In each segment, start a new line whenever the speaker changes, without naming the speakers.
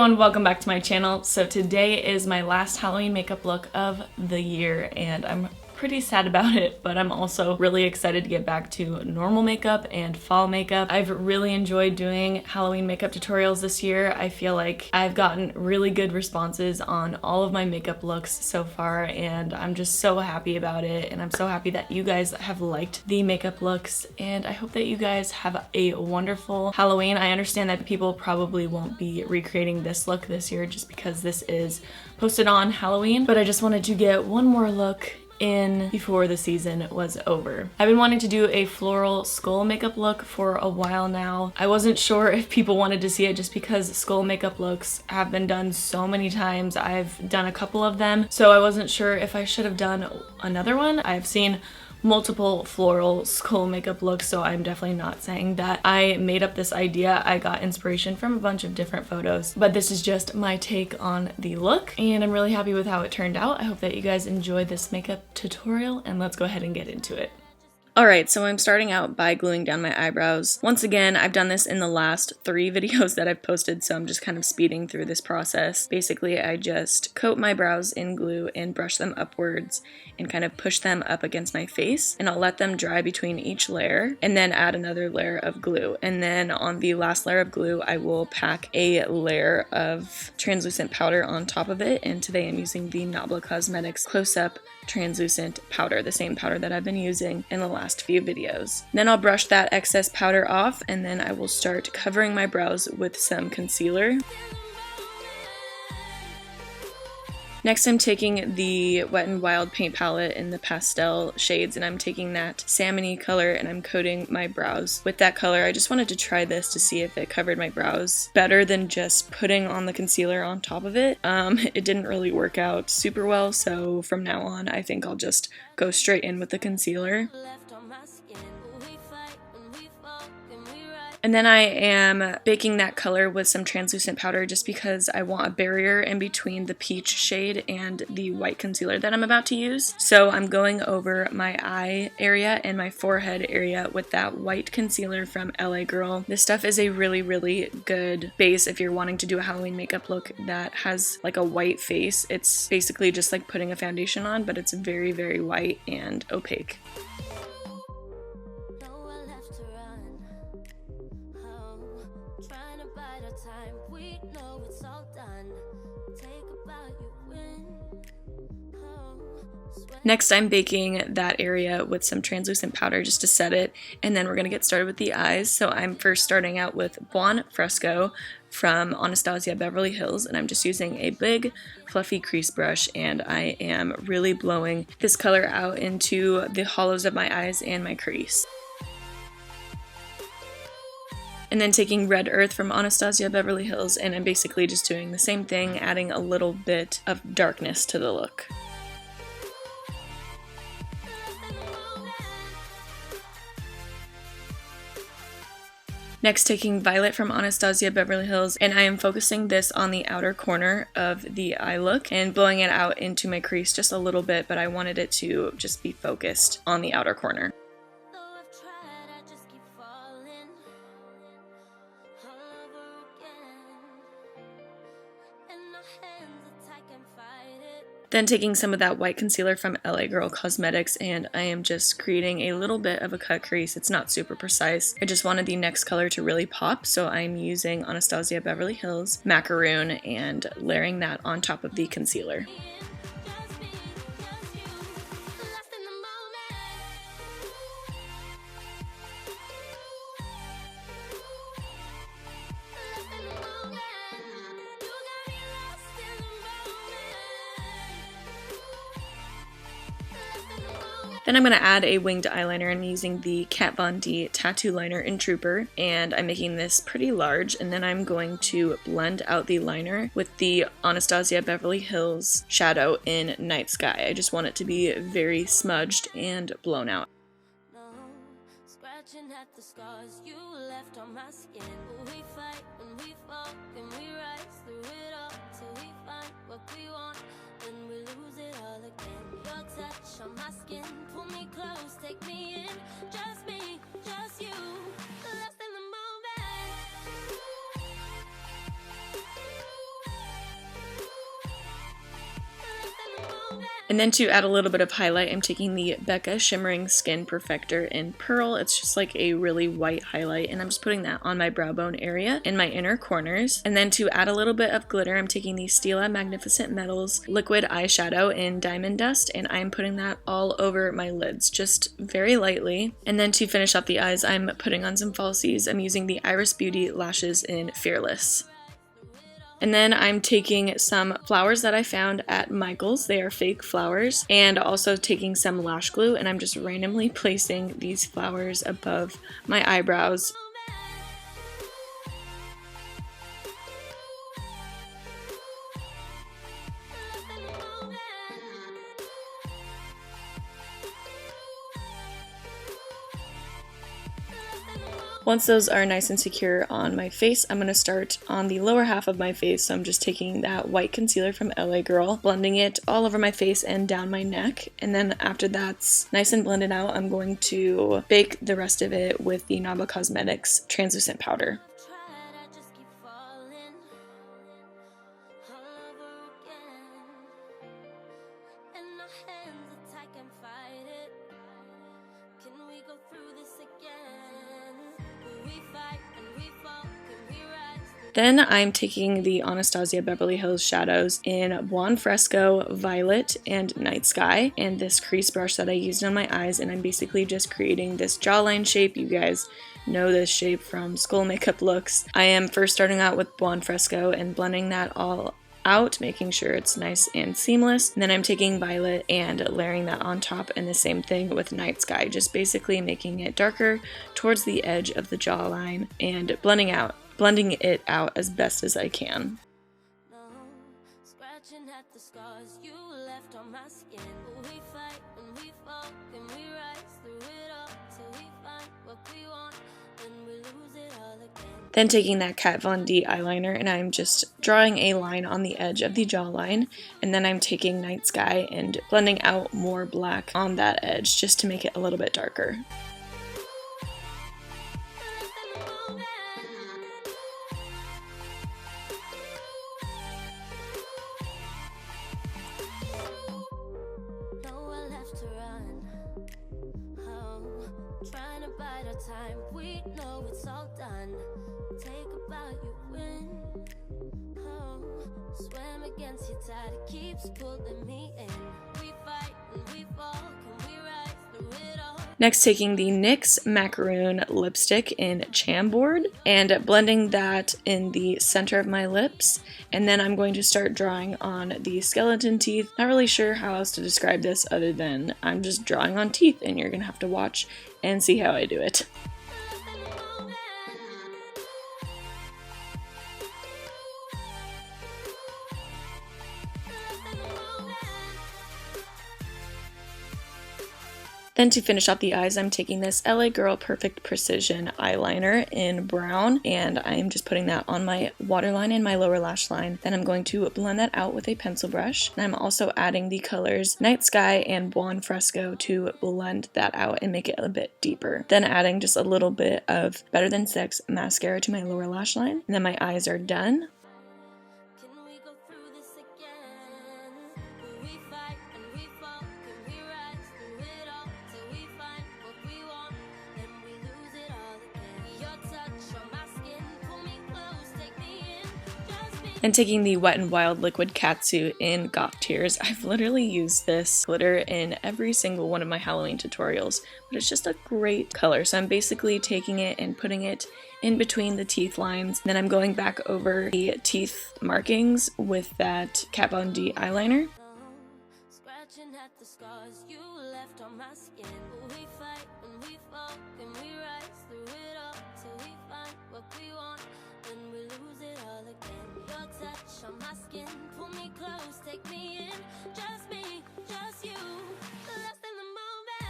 everyone, welcome back to my channel. So today is my last Halloween makeup look of the year and I'm pretty sad about it, but I'm also really excited to get back to normal makeup and fall makeup. I've really enjoyed doing Halloween makeup tutorials this year. I feel like I've gotten really good responses on all of my makeup looks so far and I'm just so happy about it, and I'm so happy that you guys have liked the makeup looks, and I hope that you guys have a wonderful Halloween. I understand that people probably won't be recreating this look this year just because this is posted on Halloween, but I just wanted to get one more look in before the season was over. I've been wanting to do a floral skull makeup look for a while now. I wasn't sure if people wanted to see it just because skull makeup looks have been done so many times. I've done a couple of them, so I wasn't sure if I should have done another one. I've seen multiple floral skull makeup looks, so I'm definitely not saying that I made up this idea. I got inspiration from a bunch of different photos, but this is just my take on the look and I'm really happy with how it turned out. I hope that you guys enjoyed this makeup tutorial, and let's go ahead and get into it. Alright, so I'm starting out by gluing down my eyebrows. Once again, I've done this in the last 3 videos that I've posted, so I'm just kind of speeding through this process. Basically, I just coat my brows in glue and brush them upwards and kind of push them up against my face, and I'll let them dry between each layer and then add another layer of glue. And then on the last layer of glue, I will pack a layer of translucent powder on top of it, and today I'm using the Nabla Cosmetics Close Up translucent powder, the same powder that I've been using in the last few videos. Then I'll brush that excess powder off, and then I will start covering my brows with some concealer. Next, I'm taking the Wet n Wild paint palette in the pastel shades, and I'm taking that salmon-y color and I'm coating my brows with that color. I just wanted to try this to see if it covered my brows better than just putting on the concealer on top of it. It didn't really work out super well, so from now on I think I'll just go straight in with the concealer. And then I am baking that color with some translucent powder just because I want a barrier in between the peach shade and the white concealer that I'm about to use. So I'm going over my eye area and my forehead area with that white concealer from LA Girl. This stuff is a really good base if you're wanting to do a Halloween makeup look that has like a white face. It's basically just like putting a foundation on, but it's very white and opaque. Next, I'm baking that area with some translucent powder just to set it, and then we're going to get started with the eyes. So I'm first starting out with Buon Fresco from Anastasia Beverly Hills, and I'm just using a big fluffy crease brush, and I am really blowing this color out into the hollows of my eyes and my crease. And then taking Red Earth from Anastasia Beverly Hills, and I'm basically just doing the same thing, adding a little bit of darkness to the look. Next, taking Violet from Anastasia Beverly Hills, and I am focusing this on the outer corner of the eye look and blowing it out into my crease just a little bit, but I wanted it to just be focused on the outer corner. Then taking some of that white concealer from LA Girl Cosmetics, and I am just creating a little bit of a cut crease. It's not super precise. I just wanted the next color to really pop, so I'm using Anastasia Beverly Hills Macaroon and layering that on top of the concealer. Then I'm going to add a winged eyeliner. I'm using the Kat Von D Tattoo Liner in Trooper, and I'm making this pretty large, and then I'm going to blend out the liner with the Anastasia Beverly Hills shadow in Night Sky. I just want it to be very smudged and blown out. At the scars you left on my skin. We fight and we fall and we rise through it all till we find what we want, then we lose it all again. Your touch on my skin, pull me close, take me in, just me, just you, lost in the moment. And then to add a little bit of highlight, I'm taking the Becca Shimmering Skin Perfector in Pearl. It's just like a really white highlight, and I'm just putting that on my brow bone area in my inner corners. And then to add a little bit of glitter, I'm taking the Stila Magnificent Metals liquid eyeshadow in Diamond Dust, and I'm putting that all over my lids, just very lightly. And then to finish up the eyes, I'm putting on some falsies. I'm using the Iris Beauty lashes in Fearless. And then I'm taking some flowers that I found at Michael's. They are fake flowers. And also taking some lash glue, and I'm just randomly placing these flowers above my eyebrows. Once those are nice and secure on my face, I'm going to start on the lower half of my face. So I'm just taking that white concealer from LA Girl, blending it all over my face and down my neck. And then after that's nice and blended out, I'm going to bake the rest of it with the Nabla Cosmetics translucent powder. Then I'm taking the Anastasia Beverly Hills shadows in Buon, Fresco, Violet, and Night Sky, and this crease brush that I used on my eyes, and I'm basically just creating this jawline shape. You guys know this shape from school makeup looks. I am first starting out with Buon Fresco and blending that all out, making sure it's nice and seamless. And then I'm taking Violet and layering that on top, and the same thing with Night Sky, just basically making it darker towards the edge of the jawline and blending it out as best as I can. Then taking that Kat Von D eyeliner, and I'm just drawing a line on the edge of the jawline, and then I'm taking Night Sky and blending out more black on that edge just to make it a little bit darker.
Time we know it's all done. Take about you win. Oh, swim against your tide, it keeps pulling me in. We fight and we fall, can we rise through it all?
Next, taking the NYX Macaroon lipstick in Chambord and blending that in the center of my lips. And then I'm going to start drawing on the skeleton teeth. Not really sure how else to describe this other than I'm just drawing on teeth, and you're gonna have to watch and see how I do it. Then to finish off the eyes, I'm taking this LA Girl Perfect Precision eyeliner in brown, and I'm just putting that on my waterline and my lower lash line. Then I'm going to blend that out with a pencil brush. And I'm also adding the colors Night Sky and Buon Fresco to blend that out and make it a bit deeper. Then adding just a little bit of Better Than Sex mascara to my lower lash line. And then my eyes are done. And taking the Wet n Wild Liquid Catsuit in Goth Tears. I've literally used this glitter in every single one of my Halloween tutorials, but it's just a great color. So I'm basically taking it and putting it in between the teeth lines. Then I'm going back over the teeth markings with that Kat Von D eyeliner.
Scratching at the scars you left on my skin. We fight and we fall, and we rise through it all till we find what we want, and we lose it all again. Your touch on my skin, pull me close, take me in, just me, just you, lost in the moment.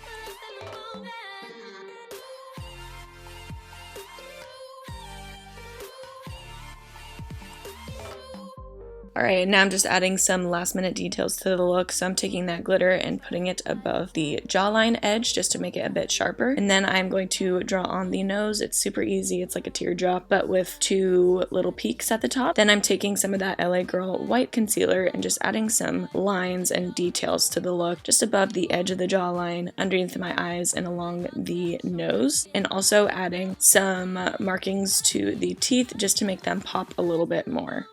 Lost in the moment.
Alright, now I'm just adding some last minute details to the look. So I'm taking that glitter and putting it above the jawline edge just to make it a bit sharper. And then I'm going to draw on the nose. It's super easy. It's like a teardrop, but with 2 little peaks at the top. Then I'm taking some of that LA Girl white concealer and just adding some lines and details to the look just above the edge of the jawline, underneath my eyes, and along the nose. And also adding some markings to the teeth just to make them pop a little bit more.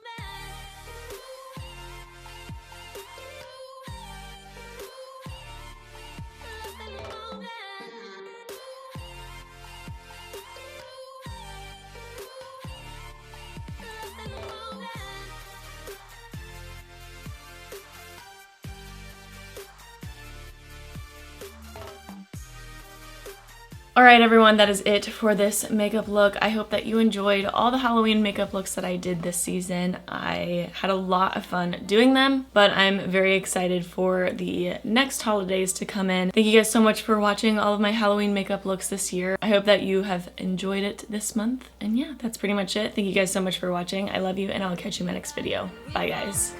Alright everyone, that is it for this makeup look. I hope that you enjoyed all the Halloween makeup looks that I did this season. I had a lot of fun doing them, but I'm very excited for the next holidays to come in. Thank you guys so much for watching all of my Halloween makeup looks this year. I hope that you have enjoyed it this month. And yeah, that's pretty much it. Thank you guys so much for watching. I love you, and I'll catch you in my next video. Bye guys.